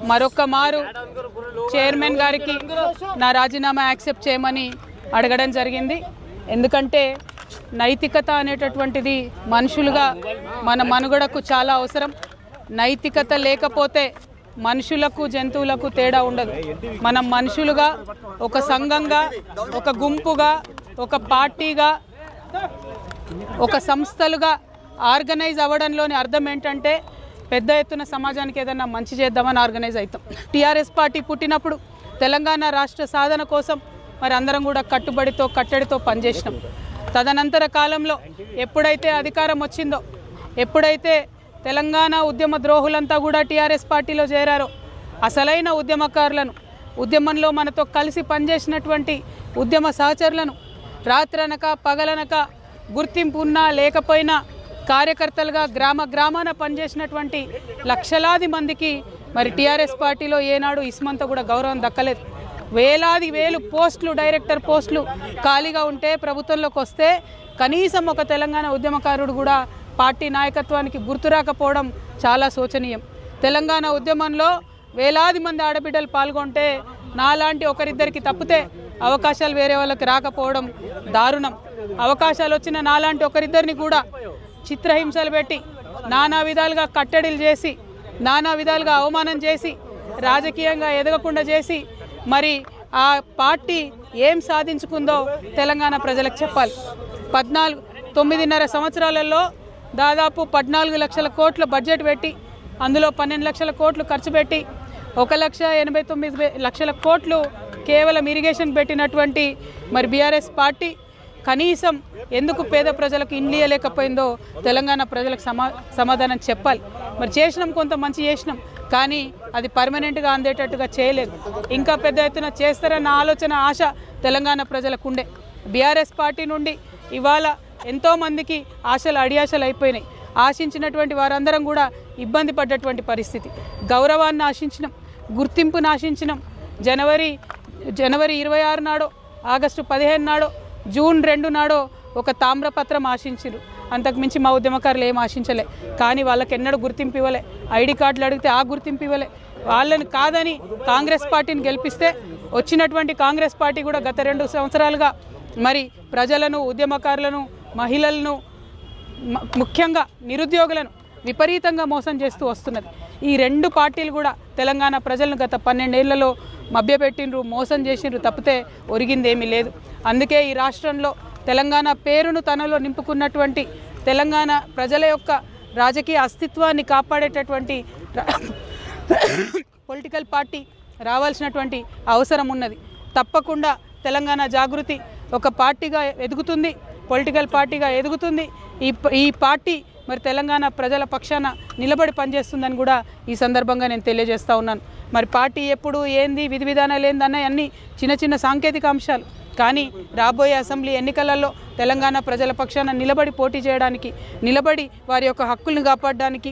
మరొక్క మారు చైర్మన్ గారికి నా రాజీనామా యాక్సెప్ట్ చేయమని అడగడం జరిగింది. ఎందుకంటే నైతికత అనేటటువంటిది మనుషులుగా మన మనుగడకు చాలా అవసరం. నైతికత లేకపోతే మనుషులకు జంతువులకు తేడా ఉండదు. మనం మనుషులుగా, ఒక సంఘంగా, ఒక గుంపుగా, ఒక పార్టీగా, ఒక సంస్థలుగా ఆర్గనైజ్ అవ్వడంలోని అర్థం ఏంటంటే పెద్ద ఎత్తున సమాజానికి ఏదైనా మంచి చేద్దామని ఆర్గనైజ్ అవుతాం. టీఆర్ఎస్ పార్టీ పుట్టినప్పుడు తెలంగాణ రాష్ట్ర సాధన కోసం మరి అందరం కూడా కట్టుబడితో కట్టడితో పనిచేసినాం. తదనంతర కాలంలో ఎప్పుడైతే అధికారం వచ్చిందో, ఎప్పుడైతే తెలంగాణ ఉద్యమ ద్రోహులంతా కూడా టీఆర్ఎస్ పార్టీలో చేరారో, అసలైన ఉద్యమకారులను, ఉద్యమంలో మనతో కలిసి పనిచేసినటువంటి ఉద్యమ సహచరులను రాత్రనక పగలనక గుర్తింపు ఉన్నా లేకపోయినా కార్యకర్తలుగా గ్రామాన పనిచేసినటువంటి లక్షలాది మందికి మరి టీఆర్ఎస్ పార్టీలో ఏనాడు ఇస్మంతా కూడా గౌరవం దక్కలేదు. వేలు పోస్టులు, డైరెక్టర్ పోస్టులు ఖాళీగా ఉంటే ప్రభుత్వంలోకి వస్తే కనీసం ఒక తెలంగాణ ఉద్యమకారుడు కూడా పార్టీ నాయకత్వానికి గుర్తురాకపోవడం చాలా శోచనీయం. తెలంగాణ ఉద్యమంలో వేలాది మంది ఆడబిడ్డలు పాల్గొంటే నాలాంటి ఒకరిద్దరికి తప్పితే అవకాశాలు వేరే వాళ్ళకి రాకపోవడం దారుణం. అవకాశాలు వచ్చిన నాలాంటి ఒకరిద్దరిని కూడా చిత్రహింసలు పెట్టి, నానా విధాలుగా కట్టడిలు చేసి, నానా విధాలుగా అవమానం చేసి, రాజకీయంగా ఎదగకుండా చేసి మరి ఆ పార్టీ ఏం సాధించుకుందో తెలంగాణ ప్రజలకు చెప్పాలి. 9.5 సంవత్సరాలలో దాదాపు 14 లక్షల కోట్ల బడ్జెట్ పెట్టి, అందులో 12 లక్షల కోట్లు ఖర్చు పెట్టి 1,89,00,000 కోట్లు కేవలం ఇరిగేషన్ పెట్టినటువంటి మరి బీఆర్ఎస్ పార్టీ కనీసం ఎందుకు పేద ప్రజలకు ఇండ్లు ఇవ్వలేకపోయిందో తెలంగాణ ప్రజలకు సమాధానం చెప్పాలి. మరి చేసినాం, కొంత మంచి చేసినాం, కానీ అది పర్మనెంట్గా అందేటట్టుగా చేయలేదు. ఇంకా పెద్ద ఎత్తున చేస్తారన్న ఆలోచన, ఆశ తెలంగాణ ప్రజలకు ఉండే. బీఆర్ఎస్ పార్టీ నుండి ఇవాళ ఎంతోమందికి ఆశలు అడియాశలు అయిపోయినాయి. ఆశించినటువంటి వారందరం కూడా ఇబ్బంది పడ్డటువంటి పరిస్థితి. గౌరవాన్ని ఆశించినాం, గుర్తింపును ఆశించినాం. జనవరి 26 నాడో, ఆగస్టు 15 నాడో, జూన్ 2 నాడో ఒక తామ్రపత్రం ఆశించారు. అంతకుమించి మా ఉద్యమకారులు ఏం ఆశించలే. కానీ వాళ్ళకి ఎన్నడూ గుర్తింపు ఇవ్వలే. ఐడి కార్డులు అడిగితే ఆ గుర్తింపు ఇవ్వలే. వాళ్ళని కాదని కాంగ్రెస్ పార్టీని గెలిపిస్తే వచ్చినటువంటి కాంగ్రెస్ పార్టీ కూడా గత 2 సంవత్సరాలుగా మరి ప్రజలను, ఉద్యమకారులను, మహిళలను, ముఖ్యంగా నిరుద్యోగులను విపరీతంగా మోసం చేస్తూ వస్తున్నది. ఈ 2 పార్టీలు కూడా తెలంగాణ ప్రజలను గత 12 ఏళ్లలో మభ్యపెట్టిండ్రు, మోసం చేసిండ్రు తప్పితే ఒరిగిందేమీ లేదు. అందుకే ఈ రాష్ట్రంలో తెలంగాణ పేరును తనలో నింపుకున్నటువంటి, తెలంగాణ ప్రజల యొక్క రాజకీయ అస్తిత్వాన్ని కాపాడేటటువంటి పొలిటికల్ పార్టీ రావాల్సినటువంటి అవసరం ఉన్నది. తప్పకుండా తెలంగాణ జాగృతి ఒక పార్టీగా ఎదుగుతుంది, పొలిటికల్ పార్టీగా ఎదుగుతుంది. ఈ పార్టీ మరి తెలంగాణ ప్రజల పక్షాన నిలబడి పనిచేస్తుందని కూడా ఈ సందర్భంగా నేను తెలియజేస్తూ ఉన్నాను. మరి పార్టీ ఎప్పుడు ఏంది, విధి విధానాలు ఏందన్న అన్నీ చిన్న సాంకేతిక అంశాలు. కానీ రాబోయే అసెంబ్లీ ఎన్నికలలో తెలంగాణ ప్రజల పక్షాన నిలబడి పోటీ చేయడానికి, నిలబడి వారి యొక్క హక్కుల్ని కాపాడడానికి,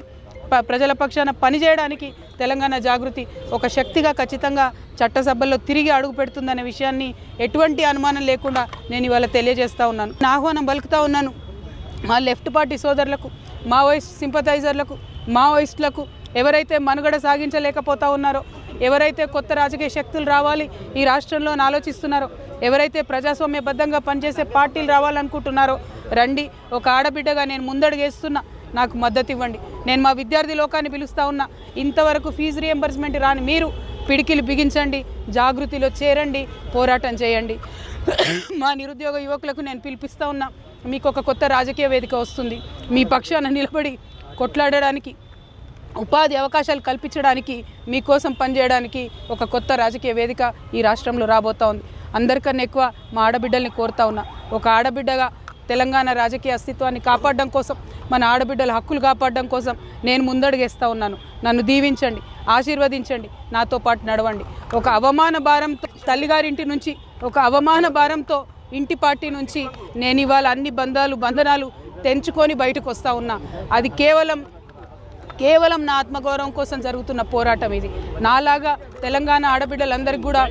ప్రజల పక్షాన పనిచేయడానికి తెలంగాణ జాగృతి ఒక శక్తిగా ఖచ్చితంగా చట్టసభల్లో తిరిగి అడుగు పెడుతుందనే విషయాన్ని ఎటువంటి అనుమానం లేకుండా నేను ఇవాళ తెలియజేస్తూ ఉన్నాను. నా ఆహ్వానం పలుకుతూ ఉన్నాను మా లెఫ్ట్ పార్టీ సోదరులకు, మావోయిస్ట్ సింపథైజర్లకు, మావోయిస్టులకు, ఎవరైతే మనుగడ సాగించలేకపోతూ ఉన్నారో, ఎవరైతే కొత్త రాజకీయ శక్తులు రావాలి ఈ రాష్ట్రంలో ఆలోచిస్తున్నారో, ఎవరైతే ప్రజాస్వామ్యబద్ధంగా పనిచేసే పార్టీలు రావాలనుకుంటున్నారో రండి. ఒక ఆడబిడ్డగా నేను ముందడుగేస్తున్నా, నాకు మద్దతు ఇవ్వండి. నేను మా విద్యార్థి లోకాన్ని పిలుస్తూ ఉన్నా, ఇంతవరకు ఫీజు రియంబర్స్మెంట్ రాని మీరు పిడికిలు బిగించండి, జాగృతిలో చేరండి, పోరాటం చేయండి. మా నిరుద్యోగ యువకులకు నేను పిలిపిస్తూ ఉన్నా, మీకు ఒక కొత్త రాజకీయ వేదిక వస్తుంది. మీ పక్షాన నిలబడి కొట్లాడడానికి, ఉపాధి అవకాశాలు కల్పించడానికి, మీకోసం పనిచేయడానికి ఒక కొత్త రాజకీయ వేదిక ఈ రాష్ట్రంలో రాబోతూ ఉంది. అందరికన్నా ఎక్కువ మా ఆడబిడ్డల్ని కోరుతా ఉన్నా, ఒక ఆడబిడ్డగా తెలంగాణ రాజకీయ అస్తిత్వాన్ని కాపాడడం కోసం, మన ఆడబిడ్డల హక్కులు కాపాడడం కోసం నేను ముందడుగేస్తూ ఉన్నాను. నన్ను దీవించండి, ఆశీర్వదించండి, నాతో పాటు నడవండి. ఒక అవమాన భారంతో తల్లిగారింటి నుంచి, ఒక అవమాన భారంతో ఇంటి పార్టీ నుంచి నేను ఇవాళ అన్ని బంధనాలు తెంచుకొని బయటకు వస్తూ ఉన్నా. అది కేవలం నా ఆత్మగౌరవం కోసం జరుగుతున్న పోరాటం ఇది. నాలాగా తెలంగాణ ఆడబిడ్డలందరికీ కూడా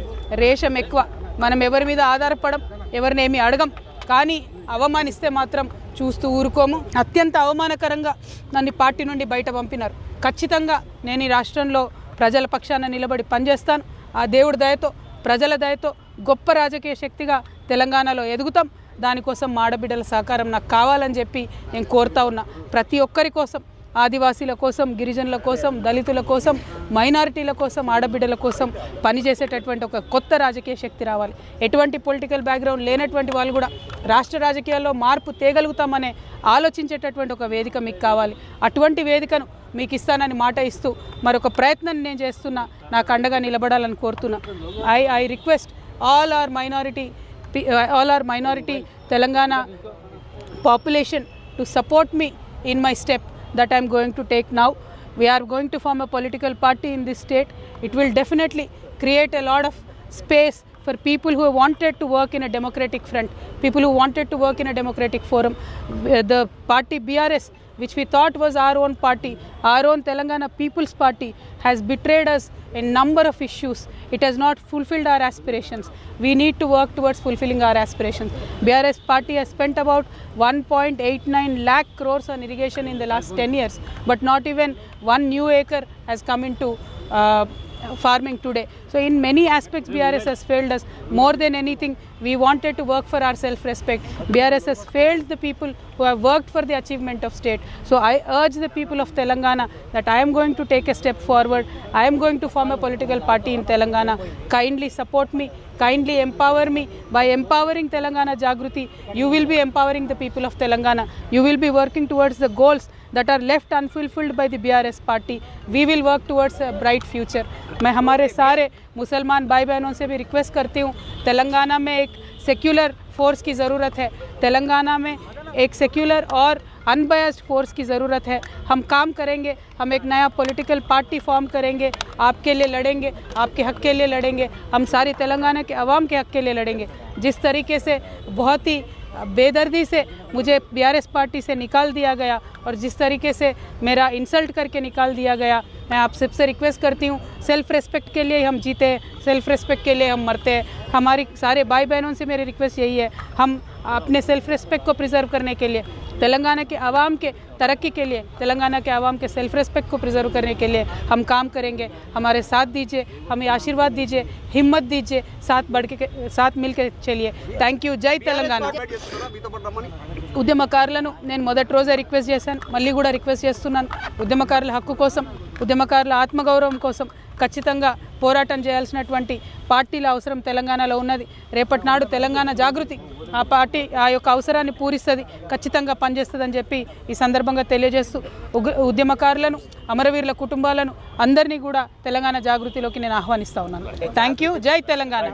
రేషం ఎక్కువ. మనం ఎవరి మీద ఆధారపడం, ఎవరిని ఏమీ అడగం. కానీ అవమానిస్తే మాత్రం చూస్తూ ఊరుకోము. అత్యంత అవమానకరంగా నన్ను పార్టీ నుండి బయట పంపినారు. ఖచ్చితంగా నేను ఈ రాష్ట్రంలో ప్రజల పక్షాన నిలబడి పనిచేస్తాను. ఆ దేవుడి దయతో, ప్రజల దయతో గొప్ప రాజకీయ శక్తిగా తెలంగాణలో ఎదుగుతాం. దానికోసం మా ఆడబిడ్డల సహకారం నాకు కావాలని చెప్పి నేను కోరుతా ఉన్నా. ప్రతి ఒక్కరి కోసం, ఆదివాసీల కోసం, గిరిజనుల కోసం, దళితుల కోసం, మైనారిటీల కోసం, ఆడబిడ్డల కోసం పనిచేసేటటువంటి ఒక కొత్త రాజకీయ శక్తి రావాలి. ఎటువంటి పొలిటికల్ బ్యాక్గ్రౌండ్ లేనటువంటి వాళ్ళు కూడా రాష్ట్ర రాజకీయాల్లో మార్పు తేగలుగుతామనే ఆలోచించేటటువంటి ఒక వేదిక మీకు కావాలి. అటువంటి వేదికను మీకు ఇస్తానని మాట ఇస్తూ మరొక ప్రయత్నం నేను చేస్తున్నా. నాకు అండగా నిలబడాలని కోరుతున్నా. I request all our minority Telangana population to support me in my step that I am going to take now. We are going to form a political party in this state. It will definitely create a lot of space for people who wanted to work in a democratic front, people who wanted to work in a democratic forum. The party BRS, which we thought was our own party, our own Telangana People's Party, has betrayed us in number of issues. It has not fulfilled our aspirations. We need to work towards fulfilling our aspirations. BRS party has spent about 1.89 lakh crores on irrigation in the last 10 years, but not even one new acre has come into farming today. So in many aspects BRS has failed us. More than anything, we wanted to work for our self-respect. BRS has failed the people who have worked for the achievement of state. So I urge the people of Telangana that I am going to take a step forward. I am going to form a political party in Telangana. Kindly support me. Kindly empower me. By empowering Telangana Jagruti, you will be empowering the people of Telangana. You will be working towards the goals that are left unfulfilled by the BRS party. We will work towards a bright future. मैं हमारे सारे मुसलमान भाई बहनों से भी request करती हूँ, तेलंगाना में एक सेक्युलर फोर्स की ज़रूरत है. तेलंगाना में एक सेक्युलर और अनबायस्ड फोर्स की ज़रूरत है. हम काम करेंगे, हम एक नया पॉलिटिकल पार्टी फॉर्म करेंगे, आपके लिए लड़ेंगे, आपके हक़ के लिए लड़ेंगे, हम सारी तेलंगाना के अवाम के हक़ के लिए लड़ेंगे. जिस तरीके से बहुत ही बेदर्दी से मुझे BRS पार्टी से निकाल दिया गया और जिस तरीके से मेरा इंसल्ट करके निकाल दिया गया, मैं आप सबसे रिक्वेस्ट करती हूँ, सेल्फ़ रेस्पेक्ट के लिए हम जीते हैं, सेल्फ़ रेस्पेक्ट के लिए हम मरते हैं. हमारी सारे भाई बहनों से मेरी रिक्वेस्ट यही है, हम अपने सेल्फ़ रेस्पेक्ट को प्रिजर्व करने के लिए, तेलंगाना के आवाम के तरक्की के लिए, तेलंगाना के आवाम के सेल्फ़ रेस्पेक्ट को प्रिजर्व करने के लिए हम काम करेंगे. हमारे साथ दीजिए, हमें आशीर्वाद दीजिए, हिम्मत दीजिए, साथ मिल के चलिए. Thank you. जय तेलंगाना. ఉద్యమకారులను నేను మొదటి రోజే రిక్వెస్ట్ చేశాను, మళ్ళీ కూడా రిక్వెస్ట్ చేస్తున్నాను. ఉద్యమకారుల హక్కు కోసం, ఉద్యమకారుల ఆత్మగౌరవం కోసం ఖచ్చితంగా పోరాటం చేయాల్సినటువంటి పార్టీల అవసరం తెలంగాణలో ఉన్నది. రేపటి నాడు తెలంగాణ జాగృతి ఆ పార్టీ ఆ యొక్క అవసరాన్ని పూరిస్తుంది, ఖచ్చితంగా పనిచేస్తుందని చెప్పి ఈ సందర్భంగా తెలియజేస్తూ ఉద్యమకారులను, అమరవీరుల కుటుంబాలను అందరినీ కూడా తెలంగాణ జాగృతిలోకి నేను ఆహ్వానిస్తూ ఉన్నాను. Thank you. జై తెలంగాణ.